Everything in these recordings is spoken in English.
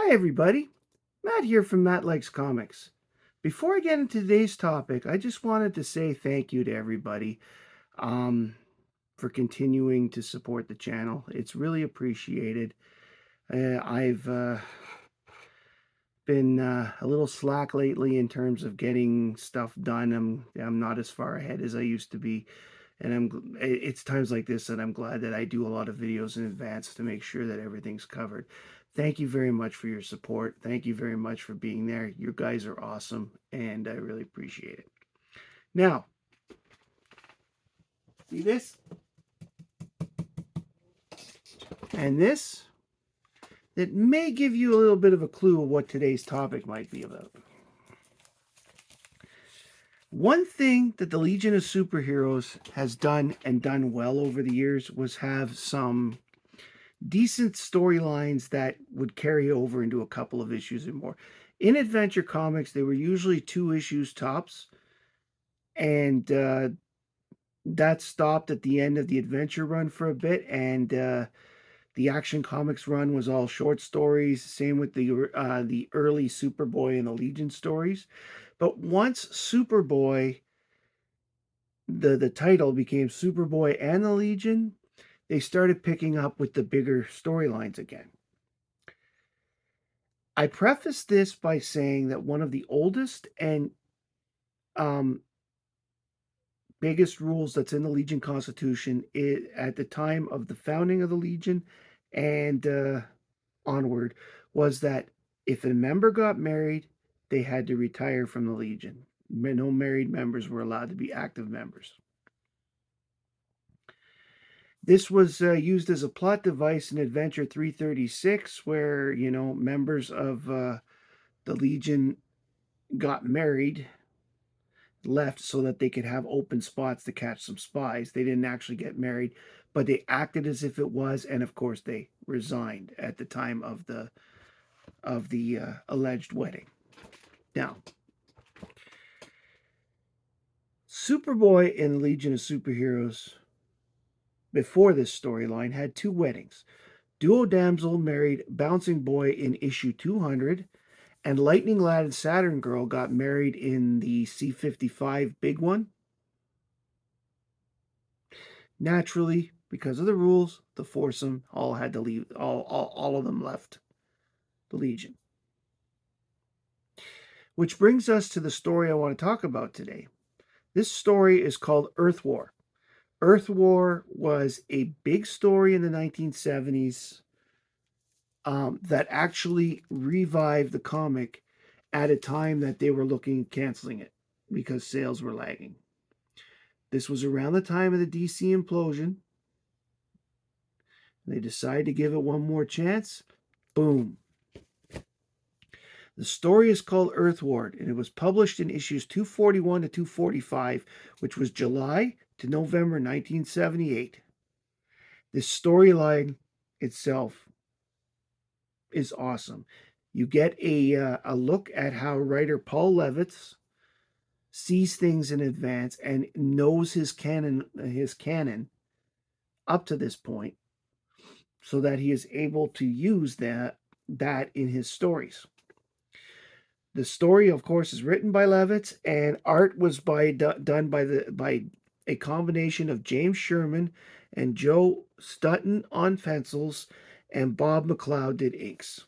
Hi, everybody. Matt here from Matt Likes Comics. Before I get into today's topic, I just wanted to say thank you to everybody um, for continuing to support the channel. It's really appreciated. I've been a little slack lately in terms of getting stuff done. I'm not as far ahead as I used to be, and it's times like this that I'm glad that I do a lot of videos in advance to make sure that everything's covered. Thank you very much for your support. Thank you very much for being there. You guys are awesome, and I really appreciate it. Now, see this and this? That may give you a little bit of a clue of what today's topic might be about. One thing that the Legion of Superheroes has done and done well over the years was have some decent storylines that would carry over into a couple of issues and more. In Adventure Comics, they were usually 2 issues tops, and that stopped at the end of the adventure run for a bit, and the Action Comics run was all short stories. Same with the early Superboy and the Legion stories. But once Superboy, the title became Superboy and the Legion, they started picking up with the bigger storylines again. I preface this by saying that one of the oldest and um, biggest rules that's in the Legion Constitution at the time of the founding of the Legion and onward was that if a member got married, they had to retire from the Legion. No married members were allowed to be active members. This was used as a plot device in Adventure 336, where, members of the Legion got married, left so that they could have open spots to catch some spies. They didn't actually get married, but they acted as if it was, and of course they resigned at the time of the alleged wedding. Now, Superboy in Legion of Superheroes before this storyline had 2 weddings. Duo Damsel married Bouncing Boy in issue 200, and Lightning Lad and Saturn Girl got married in the C55 big one. Naturally, because of the rules, the foursome all had to leave. All of them left the Legion. Which brings us to the story I want to talk about today. This story is called Earthwar. Earthwar was a big story in the 1970s that actually revived the comic at a time that they were looking at canceling it because sales were lagging. This was around the time of the DC implosion. They decided to give it one more chance. Boom. The story is called Earthward, and it was published in issues 241 to 245, which was July to November 1978. This storyline itself is awesome. You get a look at how writer Paul Levitz sees things in advance and knows his canon up to this point, so that he is able to use that in his stories. The story, of course, is written by Levitz, and art was done by a combination of James Sherman and Joe Stutton on pencils, and Bob McLeod did inks.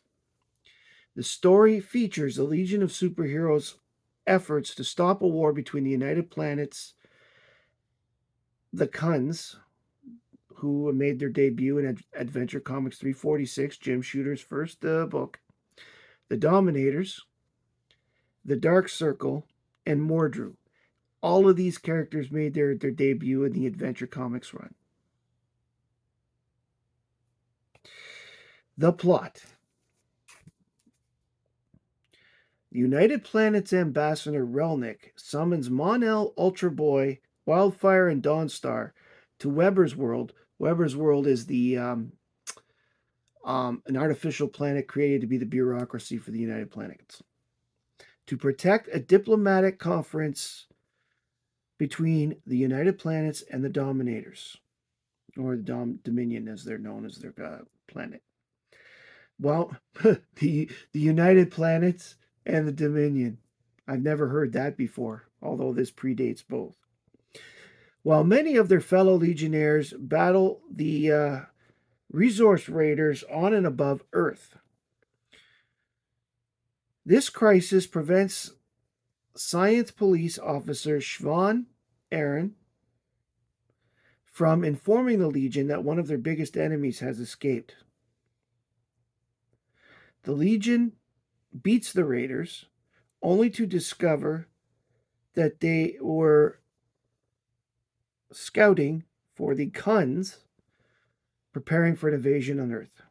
The story features the Legion of Superheroes' efforts to stop a war between the United Planets, the Kuns, who made their debut in Adventure Comics 346, Jim Shooter's first book, the Dominators, the Dark Circle, and Mordru. All of these characters made their debut in the Adventure Comics run. The plot. United Planets Ambassador Relnick summons Mon-El, Ultra Boy, Wildfire, and Dawnstar to Weber's World. Weber's World is an artificial planet created to be the bureaucracy for the United Planets, to protect a diplomatic conference between the United Planets and the Dominators, or the Dominion as they're known as their planet. Well, the United Planets and the Dominion. I've never heard that before, although this predates both. While many of their fellow Legionnaires battle the resource raiders on and above Earth, this crisis prevents Science Police Officer Schwan Aaron from informing the Legion that one of their biggest enemies has escaped. The Legion beats the raiders, only to discover that they were scouting for the Kuns preparing for an invasion on Earth.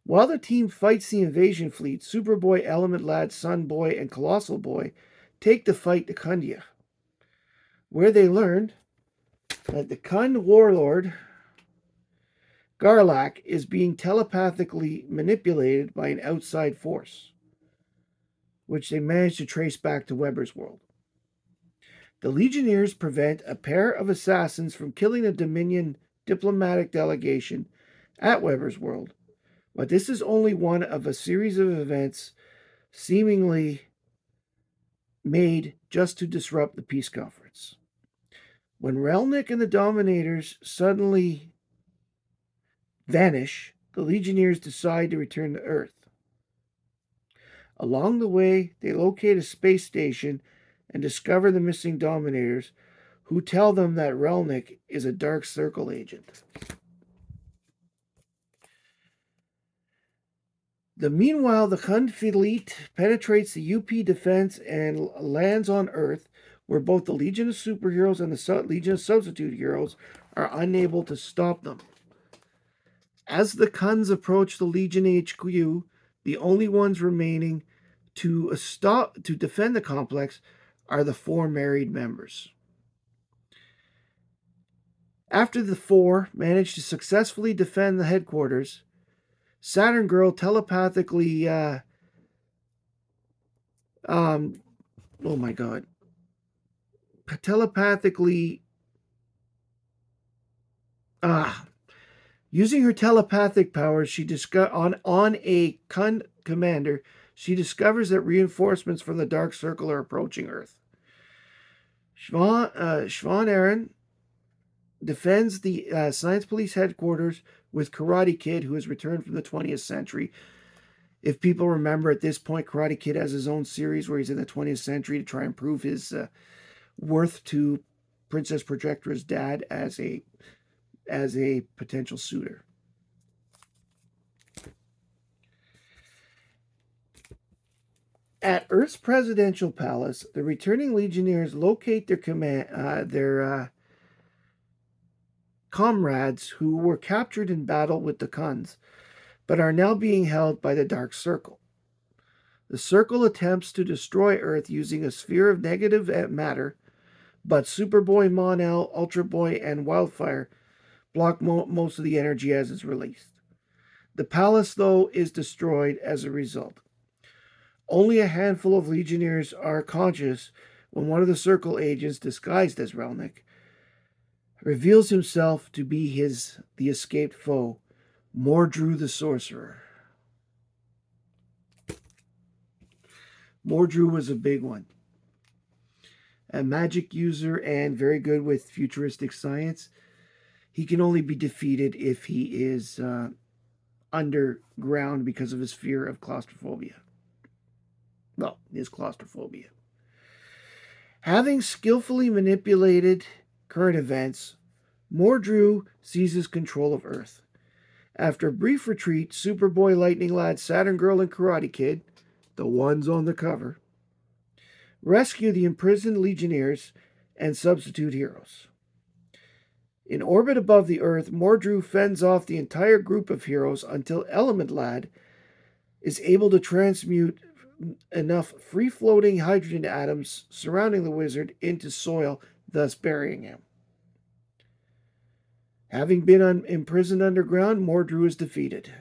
While the team fights the invasion fleet, Superboy, Element Lad, Sunboy, and Colossal Boy take the fight to Kundia, where they learn that the Kun warlord Garlak is being telepathically manipulated by an outside force, which they manage to trace back to Weber's world. The Legionnaires prevent a pair of assassins from killing the Dominion diplomatic delegation at Weber's world, but this is only one of a series of events seemingly made just to disrupt the peace conference. When Relnick and the Dominators suddenly vanish, the Legionnaires decide to return to Earth. Along the way, they locate a space station and discover the missing Dominators, who tell them that Relnick is a Dark Circle agent. Meanwhile, the Kun fleet penetrates the UP defense and lands on Earth, where both the Legion of Superheroes and the Legion of Substitute Heroes are unable to stop them. As the Kuns approach the Legion HQ, the only ones remaining to defend the complex are the 4 married members. After the 4 manage to successfully defend the headquarters, Saturn Girl telepathically oh my god. Telepathically using her telepathic powers, she on a commander, she discovers that reinforcements from the Dark Circle are approaching Earth. Schwan Aaron defends the Science Police headquarters with Karate Kid, who has returned from the 20th century. If people remember, at this point, Karate Kid has his own series where he's in the 20th century to try and prove his worth to Princess Projectra's dad as a potential suitor. At Earth's presidential palace, the returning Legionnaires locate their comrades who were captured in battle with the Kuns, but are now being held by the Dark Circle. The Circle attempts to destroy Earth using a sphere of negative matter, but Superboy, Mon-El, Ultra Boy, and Wildfire block most of the energy as it's released. The palace, though, is destroyed as a result. Only a handful of Legionnaires are conscious when one of the Circle agents, disguised as Relnick, reveals himself to be the escaped foe, Mordru the Sorcerer. Mordru was a big one. A magic user and very good with futuristic science. He can only be defeated if he is underground because of his fear of claustrophobia. Well, his claustrophobia. Having skillfully manipulated current events, Mordru seizes control of Earth. After a brief retreat, Superboy, Lightning Lad, Saturn Girl, and Karate Kid, the ones on the cover, rescue the imprisoned Legionnaires and substitute heroes. In orbit above the Earth, Mordru fends off the entire group of heroes until Element Lad is able to transmute enough free-floating hydrogen atoms surrounding the wizard into soil, thus burying him. Having been imprisoned underground, Mordru is defeated.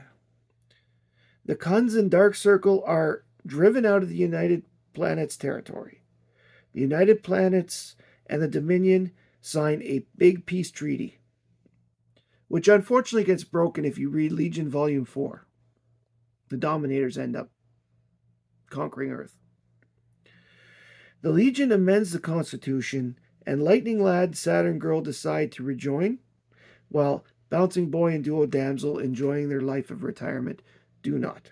The Kuns and Dark Circle are driven out of the United Planets territory. The United Planets and the Dominion sign a big peace treaty, which unfortunately gets broken if you read Legion Volume 4. The Dominators end up conquering Earth. The Legion amends the Constitution, and Lightning Lad, Saturn Girl decide to rejoin, while Bouncing Boy and Duo Damsel, enjoying their life of retirement, do not.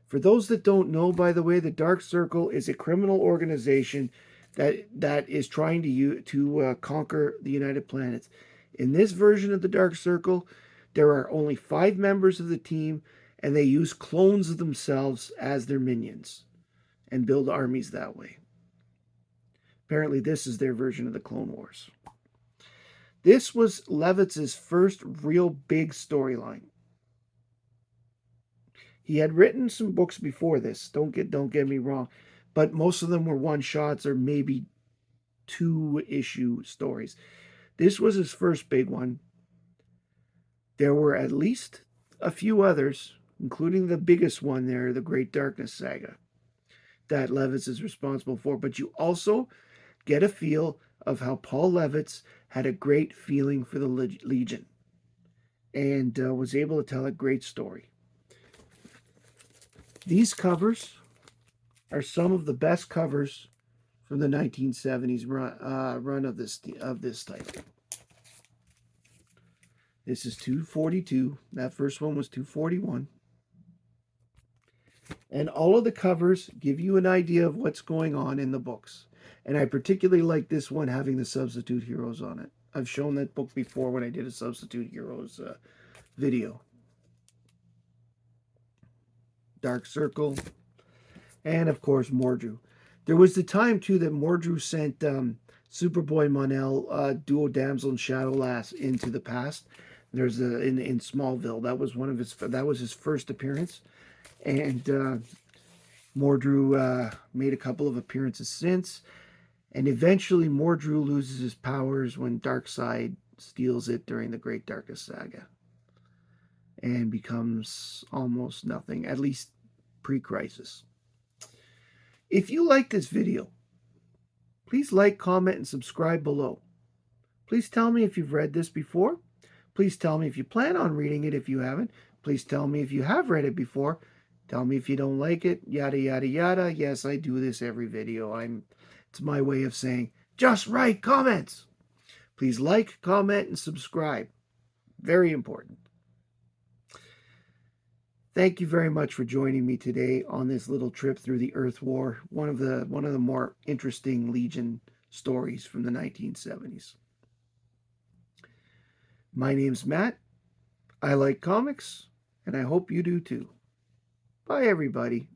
For those that don't know, by the way, the Dark Circle is a criminal organization that is trying to conquer the United Planets. In this version of the Dark Circle, there are only 5 members of the team, and they use clones of themselves as their minions and build armies that way. Apparently, this is their version of the Clone Wars. This was Levitz's first real big storyline. He had written some books before this. Don't get me wrong, but most of them were one shots or maybe 2-issue stories. This was his first big one. There were at least a few others, including the biggest one there, the Great Darkness Saga, that Levitz is responsible for. But you also get a feel of how Paul Levitz had a great feeling for the Legion and was able to tell a great story. These covers are some of the best covers from the 1970s run of this title. This is 242. That first one was 241. And all of the covers give you an idea of what's going on in the books. And I particularly like this one having the Substitute Heroes on it. I've shown that book before when I did a Substitute Heroes video. Dark Circle, and of course Mordru. There was the time too that Mordru sent Superboy, Mon-El, Duo Damsel, and Shadowlass into the past. There's in Smallville. That was his first appearance, and Mordru made a couple of appearances since, and eventually Mordru loses his powers when Darkseid steals it during the Great Darkness Saga, and becomes almost nothing, at least pre-crisis. If you like this video, please like, comment, and subscribe below. Please tell me if you've read this before. Please tell me if you plan on reading it if you haven't. Please tell me if you have read it before. Tell me if you don't like it, yada, yada, yada. Yes, I do this every video. It's my way of saying, just write comments. Please like, comment, and subscribe. Very important. Thank you very much for joining me today on this little trip through the Earthwar, one of the more interesting Legion stories from the 1970s. My name's Matt. I like comics, and I hope you do too. Bye, everybody.